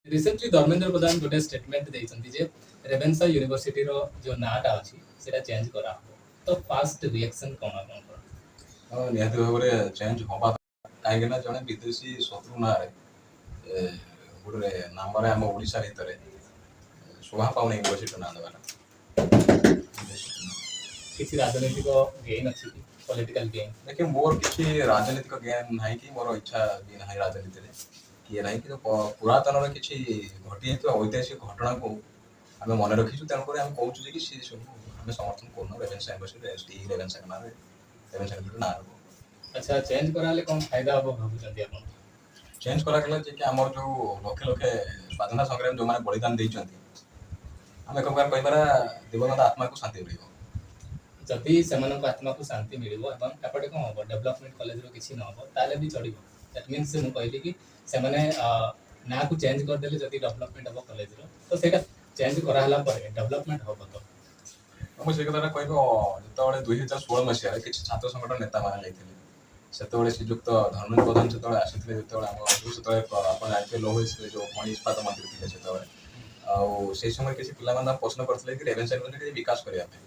Recently Dharmendra Pradhan गोटे statement देइछन्ति जे Ravenshaw university रो जो नाटा अछि सेटा चेंज करा हो तो फास्ट रिएक्शन कोन आपनकर। निहाती भाବରେ ଚେଞ୍ଜ ହବା କାହିଁକି ନା ଜଣେ ବିଦେଶୀ ଶତ୍ରୁ ନାଁରେ ଗୋଟେ ନାମରେ ଆମ ଓଡ଼ିଶା ଭିତରେ ଶୋଭା ପାଉନି ୟୁନିଭର୍ସିଟି ନାଁ ଦେବାଟା। କିଛି ରାଜନୈତିକ ଗେନ୍ ଅଛି କି पॉलिटिकल गेन। देखिए मोर किसी राजनीतिक ज्ञान नहीं कि मोर इच्छा भी नहीं राजनीति रे किए नहीं कि पुरातन किसी घटी ऐतिहासिक घटना को आम मन रखीचु तेणुकर आम कहूँ कि सी सब आम समर्थन करूँ रेवेन्सा यूनिवर्सिटी एसटी रेवेन्सा ना रेवेन्सा यूनिवर्सिटी ना अच्छा चेंज कराले कौन फायदा हम भाबुचंदी आपण। चेंज करागला जे कि आमर जो लक्षे लक्षे स्वाधीनता संग्राम जो मैंने बलिदान देइचंती आम एक प्रकार कहिबारा दिवंगत आत्मा को शांति मिलिबो। जदि सेमानक आत्मा को शांति मिलिबो एवं एपटे कोन हो डेवलपमेंट कॉलेज रो किछि न हो ताले भी चढ़िबो। दैट मींस मु कहली कि सेमाने ना को चेंज कर देले जदि डेवलपमेंट हो कॉलेज रो तो सेटा चेंज करा हला पर डेवलपमेंट हो तो ମୁଁ ସେ କଥାଟା କହିବ ଯେତେବେଳେ 2016 ମସିହାରେ କିଛି ଛାତ୍ର ସଂଗଠନ ନେତାମାନେ ଯାଇଥିଲେ ସେତେବେଳେ ଶ୍ରୀଯୁକ୍ତ ଧର୍ମେନ୍ଦ୍ର ପ୍ରଧାନ ସେତେବେଳେ ଆସିଥିଲେ ଯେତେବେଳେ ଆମ ସେତେବେଳେ ଆପଣ ଜାଣିଥିବେ ଲୌହ ଯେଉଁ ଖଣି ଇସ୍ପାତ ମନ୍ତ୍ରୀ ଥିଲେ ସେତେବେଳେ ଆଉ ସେଇ ସମୟରେ କିଛି ପିଲାମାନେ ପ୍ରଶ୍ନ କରିଥିଲେ କି ରେଭେନ୍ସା ୟୁନିଭର୍ସିଟି ବିକାଶ କରିବା ପାଇଁ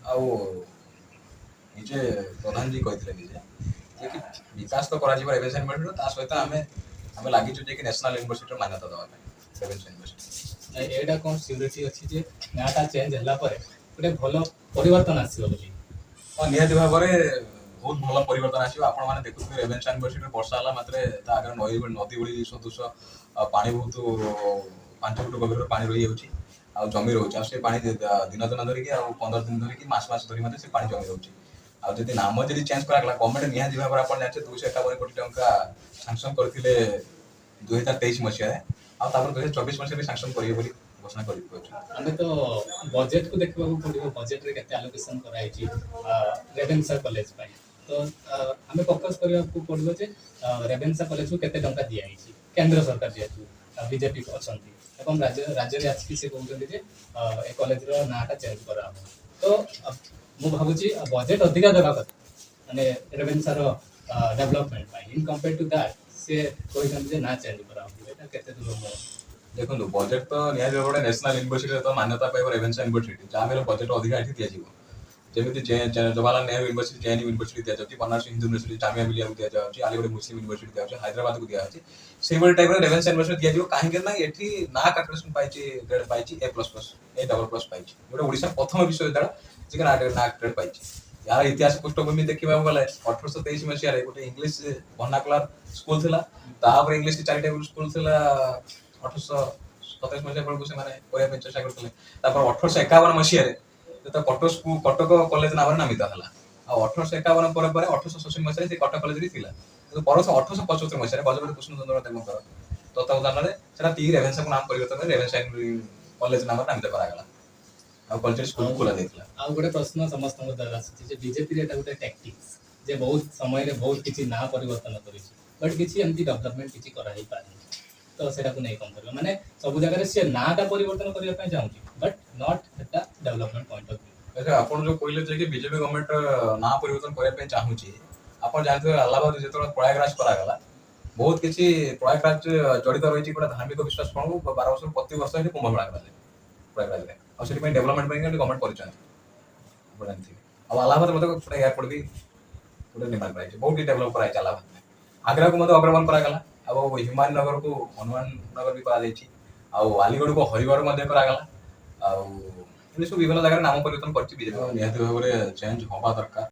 ଆଉ ନିଜେ ପ୍ରଧାନଜୀ କହିଥିଲେ ନିଜେ ଯେ କି ବିକାଶ ତ କରାଯିବ ରେଭେନ୍ସା ୟୁନିଭର୍ସିଟିର ତା ସହିତ ଆମେ ଲାଗିଛୁ ଯେ କି ନ୍ୟାସନାଲ ୟୁନିଭର୍ସିଟିର ମାନ୍ୟତା ଦେବା ପାଇଁ ରେଭେନ୍ସା ୟୁନିଭର୍ସିଟି। ଏଇଟା କ'ଣ ସିକ୍ୟୁରିଟି ଅଛି ଯେ ନାଁଟା ଚେଞ୍ଜ ହେଲା ପରେ ଗୋଟେ ଭଲ ପରିବର୍ତ୍ତନ ଆସିବ ବୋଲି। ହଁ ନିହାତି ଭାବରେ ବହୁତ ଭଲ ପରିବର୍ତ୍ତନ ଆସିବ। ଆପଣମାନେ ଦେଖୁଥିବେ ରେଭେନ୍ସା ୟୁନିଭର୍ସିଟିରେ ବର୍ଷା ହେଲା ମାତ୍ରେ ତା ଆଗରେ ନଦୀ ଭଳି ସଦୃଶ ପାଣି ବହୁତ 5 ଫୁଟ ଗଭୀରର ପାଣି ରହିଯାଉଛି ଆଉ ଜମି ରହୁଛି ଆଉ ସେ ପାଣି ଦିନ ଦିନ ଧରିକି ଆଉ 15 ଦିନ ଧରିକି ମାସ ଧରି ମଧ୍ୟ ସେ ପାଣି ଜମି ରହୁଛି ଆଉ ଯଦି ନାମ ଯଦି ଚେଞ୍ଜ କରାଗଲା ଗଭର୍ଣ୍ଣମେଣ୍ଟ ନିହାତି ଭାବରେ ଆପଣ ଜାଣିଥିବେ 251 କୋଟି ଟଙ୍କା ସାଂସନ କରିଥିଲେ 2023 ମସିହାରେ ଆଉ ତାପରେ 2024 ମସିହାରେ ସାଂସନ କରିବେ ବୋଲି ଘୋଷଣା କରିପାରୁଛୁ। ଆମେ ତ ବଜେଟ୍ को देखा पड़ो बजेट रे केते आलोकेशन कराई रेवेन्सा कॉलेज पाई तो आम फोकस करने पड़ो जे रेवेन्सा कॉलेज को केते टंका दिया केंद्र सरकार जेहेतु बीजेपी अच्छा राज्य में आसिक से कहते जे ए कॉलेज रो नाटा चेंज करा तो मु भावुची बजेट अधिका देवा कथा माने रेवेन्सा रो डेवलपमेंट पाई इन कंपेयर टू दैट से कहते जे ना चेंज करा एटा केते दूर देखो बजेट तो निहाती भाव नेशनल यूनिवर्सिटी तो मान्यता पाइब रेवेन्सा यूनिवर्सिटी जहाँ मेरे बजेट अधिका ये दिज्व जमी Jawaharlal Nehru university JNU university दिजाऊँ बनारस हिंदू यूनिवर्सिटी जामिया मिलिया को दिजाऊँ आलिगढ़ मुस्लिम यूनिवर्सिटी दिजाऊँ हैदराबाद को दिखाई से टाइप रेवेन्सा यूनिवर्सिटी दिज्व कहीं ये ना calculation pi grade pi A++ पाई गोटे ओडिशा प्रथम विश्वविद्यालय जी ना ग्रेड पाई यार इतिहास पृष्ठभूमि देखा गले 1823 मसीह गोटे इंग्लीश वर्नाकुलर स्कूल थी इंग्लीश चैरिटेबल स्कूल थी 1827 मसीहा बेलू से चेषा करते 1851 मसीह कटक कॉलेज नाम नामित है 1851 पर 1867 मसीह से कटक कॉलेज थी परवर्ष 1875 मसीह गजपति कृष्णचंद्र देवकर तत्वावधान से रेवेन्सा को नाम परिवर्तन रेवेन्सा कॉलेज नाम नामित करागला कल्चर स्कूल खोला जाइतला। आ गोटे प्रश्न समस्त द्वारा आसी जे बीजेपी रे एटा गोटे टैक्टिक्स जे बहुत समय रे बहुत किछि ना परिवर्तन करि बट किछि एमती डेवलपमेंट किछि करा ही पारे तो सेटा को नहीं कम करबा माने सब जगह रे से नाटा परिवर्तन करिया पय जाउची but not Etah development point of view. अच्छा आपण जो कहले जे कि बीजेपी गवर्नमेंट ना परिवर्तन करिया पय चाहूची आपण जानते अलाहाबाद जेतो प्रयागराज करा गला बहुत किछि प्रयागराज जड़ित रही गोटे धार्मिक विश्वास कोन 12 वर्ष प्रति वर्ष हे कुंभ मेला करा प्रयागराज रे और सेठी में डेवलपमेंट पे गवर्नमेंट परिचय बड़न थी अब अलाहाबाद मतलब पूरा एयरपोर्ट भी पूरा निर्माण कराई बहुत डेवलप कराई अलाहाबाद में आगरा को मतलब अग्रवाल करा गला अब हिमायत नगर को हनुमान नगर भी करा जायछि आलिगढ़ को हरिगढ़ मध्य करा गला सब विभिन्न जगह नाम परिवर्तन करछि बीजेपी निहाती भाव चेंज होबा दरकार।